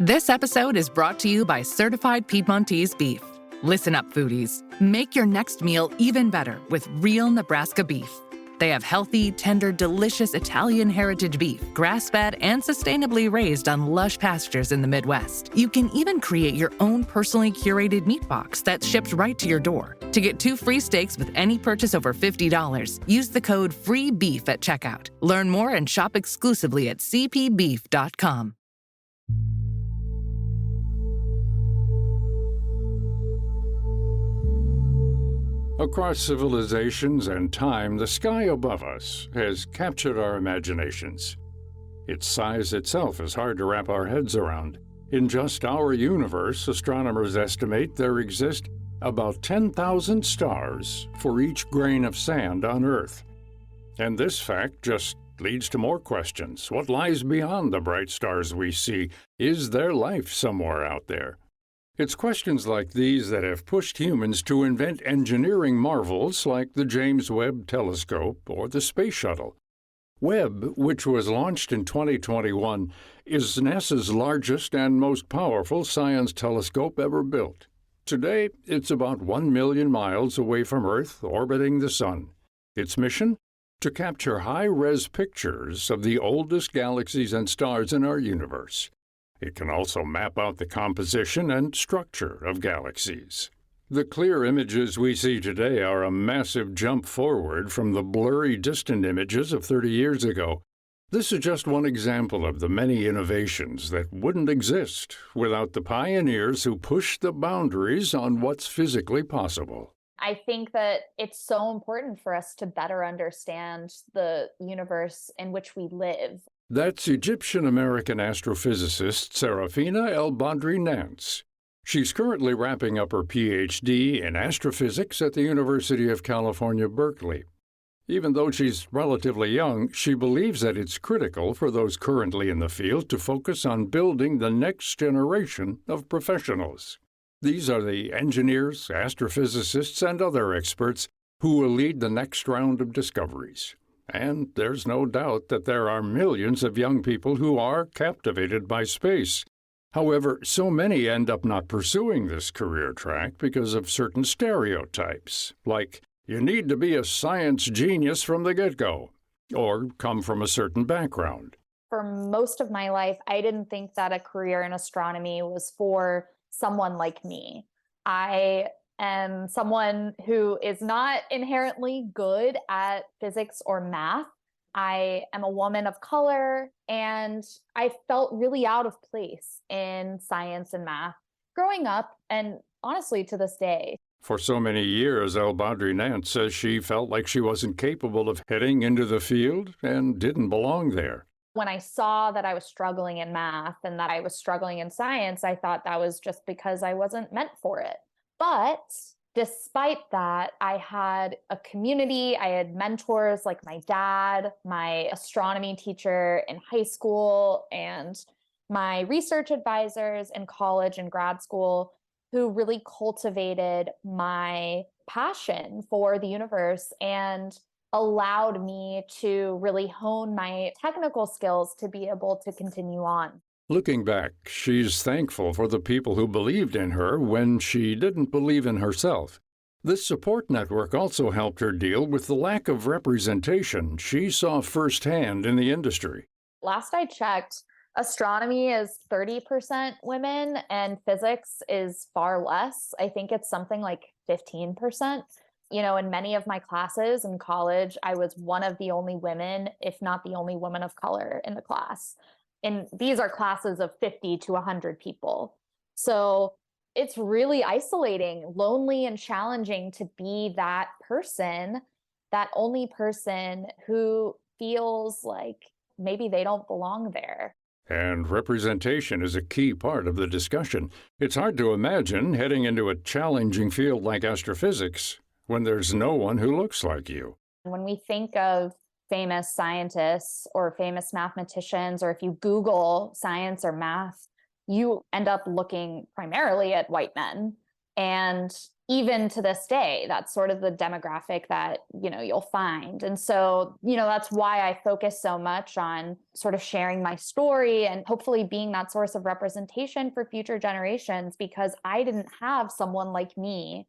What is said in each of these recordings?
This episode is brought to you by Certified Piedmontese Beef. Listen up, foodies. Make your next meal even better with real Nebraska beef. They have healthy, tender, delicious Italian heritage beef, grass-fed and sustainably raised on lush pastures in the Midwest. You can even create your own personally curated meat box that's shipped right to your door. To get 2 free steaks with any purchase over $50, use the code FREEBEEF at checkout. Learn more and shop exclusively at cpbeef.com. Across civilizations and time, the sky above us has captured our imaginations. Its size itself is hard to wrap our heads around. In just our universe, astronomers estimate there exist about 10,000 stars for each grain of sand on Earth. And this fact just leads to more questions. What lies beyond the bright stars we see? Is there life somewhere out there? It's questions like these that have pushed humans to invent engineering marvels like the James Webb Telescope or the Space Shuttle. Webb, which was launched in 2021, is NASA's largest and most powerful science telescope ever built. Today, it's about 1 million miles away from Earth, orbiting the Sun. Its mission? To capture high-res pictures of the oldest galaxies and stars in our universe. It can also map out the composition and structure of galaxies. The clear images we see today are a massive jump forward from the blurry, distant images of 30 years ago. This is just one example of the many innovations that wouldn't exist without the pioneers who pushed the boundaries on what's physically possible. I think that it's so important for us to better understand the universe in which we live. That's Egyptian-American astrophysicist Sarafina El-Badry Nance. She's currently wrapping up her PhD in astrophysics at the University of California, Berkeley. Even though she's relatively young, she believes that it's critical for those currently in the field to focus on building the next generation of professionals. These are the engineers, astrophysicists, and other experts who will lead the next round of discoveries. And there's no doubt that there are millions of young people who are captivated by space. However, so many end up not pursuing this career track because of certain stereotypes, like you need to be a science genius from the get-go, or come from a certain background. For most of my life, I didn't think that a career in astronomy was for someone like me. I am someone who is not inherently good at physics or math. I am a woman of color, and I felt really out of place in science and math growing up, and honestly to this day. For so many years, El-Badry Nance says she felt like she wasn't capable of heading into the field and didn't belong there. When I saw that I was struggling in math and that I was struggling in science, I thought that was just because I wasn't meant for it. But despite that, I had a community, I had mentors like my dad, my astronomy teacher in high school, and my research advisors in college and grad school who really cultivated my passion for the universe and allowed me to really hone my technical skills to be able to continue on. Looking back, she's thankful for the people who believed in her when she didn't believe in herself. This support network also helped her deal with the lack of representation she saw firsthand in the industry. Last I checked, astronomy is 30% women and physics is far less. I think it's something like 15%. You know, in many of my classes in college, I was one of the only women, if not the only woman of color in the class. And these are classes of 50 to 100 people. So it's really isolating, lonely, and challenging to be that person, that only person who feels like maybe they don't belong there. And representation is a key part of the discussion. It's hard to imagine heading into a challenging field like astrophysics when there's no one who looks like you. When we think of famous scientists or famous mathematicians, or if you Google science or math, you end up looking primarily at white men. And even to this day, that's sort of the demographic that, you'll find. And so, that's why I focus so much on sort of sharing my story and hopefully being that source of representation for future generations, because I didn't have someone like me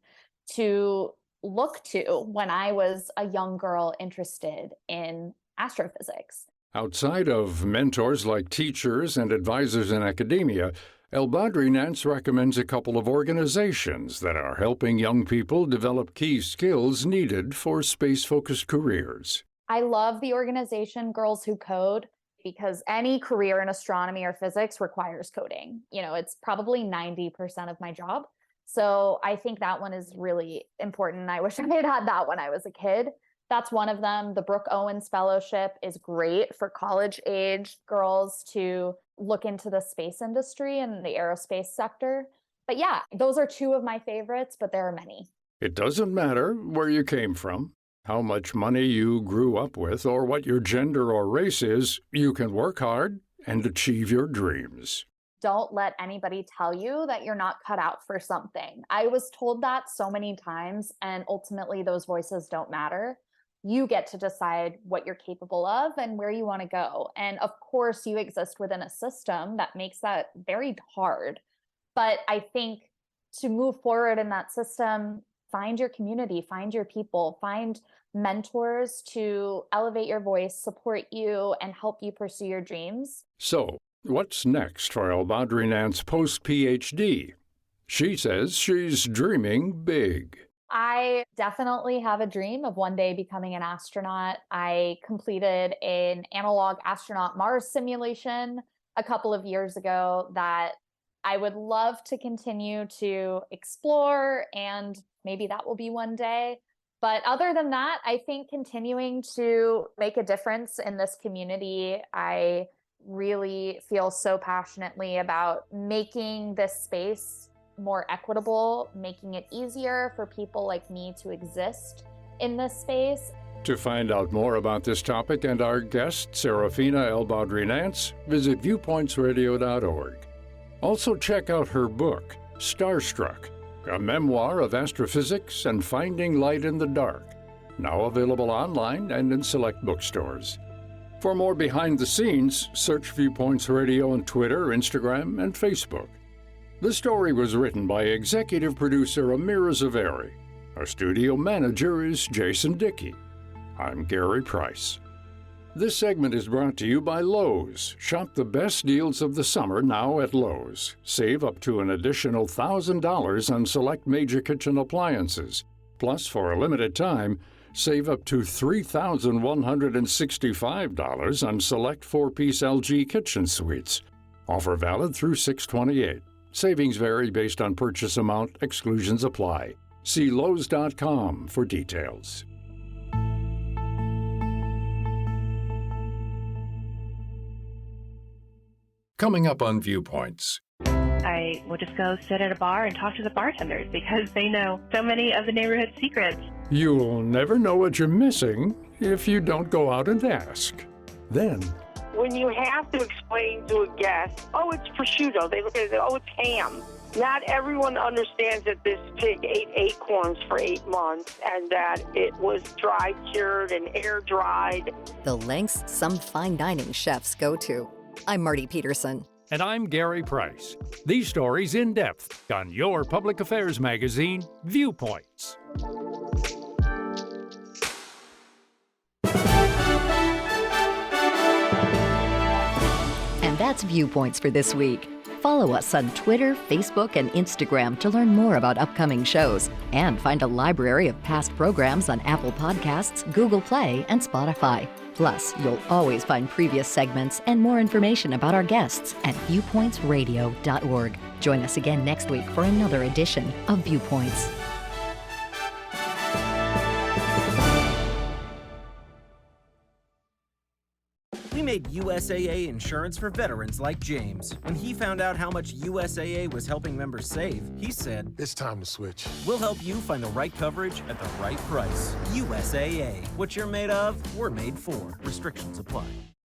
to look to when I was a young girl interested in astrophysics. Outside of mentors like teachers and advisors in academia, El-Badry Nance recommends a couple of organizations that are helping young people develop key skills needed for space-focused careers. I love the organization Girls Who Code, because any career in astronomy or physics requires coding. It's probably 90% of my job. So I think that one is really important. I wish I had had that when I was a kid. That's one of them. The Brooke Owens Fellowship is great for college-age girls to look into the space industry and the aerospace sector. But yeah, those are two of my favorites, but there are many. It doesn't matter where you came from, how much money you grew up with, or what your gender or race is, you can work hard and achieve your dreams. Don't let anybody tell you that you're not cut out for something. I was told that so many times, and ultimately those voices don't matter. You get to decide what you're capable of and where you want to go. And of course, you exist within a system that makes that very hard. But I think to move forward in that system, find your community, find your people, find mentors to elevate your voice, support you, and help you pursue your dreams. So, what's next for El-Badry Nance post-PhD? She says she's dreaming big. I definitely have a dream of one day becoming an astronaut. I completed an analog astronaut Mars simulation a couple of years ago that I would love to continue to explore, and maybe that will be one day. But other than that, I think continuing to make a difference in this community. I really feel so passionately about making this space more equitable, making it easier for people like me to exist in this space. To find out more about this topic and our guest, Sarafina El-Badry Nance, visit viewpointsradio.org. Also check out her book, Starstruck, a memoir of astrophysics and finding light in the dark, now available online and in select bookstores. For more behind the scenes, search Viewpoints Radio on Twitter, Instagram, and Facebook. The story was written by executive producer Amira Zaveri. Our studio manager is Jason Dickey. I'm Gary Price. This segment is brought to you by Lowe's. Shop the best deals of the summer now at Lowe's. Save up to an additional $1,000 on select major kitchen appliances. Plus, for a limited time, save up to $3,165 on select 4-piece LG kitchen suites. Offer valid through 6/28. Savings vary based on purchase amount. Exclusions apply. See Lowe's.com for details. Coming up on Viewpoints. I will just go sit at a bar and talk to the bartenders because they know so many of the neighborhood secrets. You'll never know what you're missing if you don't go out and ask. Then, when you have to explain to a guest, oh, it's prosciutto, they look at it, oh, it's ham. Not everyone understands that this pig ate acorns for 8 months and that it was dry cured and air dried. The lengths some fine dining chefs go to. I'm Marty Peterson. and I'm Gary Price. These stories in depth on your public affairs magazine, Viewpoints. And that's Viewpoints for this week. Follow us on Twitter, Facebook, and Instagram to learn more about upcoming shows and find a library of past programs on Apple Podcasts, Google Play, and Spotify. Plus, you'll always find previous segments and more information about our guests at viewpointsradio.org. Join us again next week for another edition of Viewpoints. We made USAA insurance for veterans like James. When he found out how much USAA was helping members save, he said, "It's time to switch." "We'll help you find the right coverage at the right price." USAA. What you're made of, we're made for. Restrictions apply.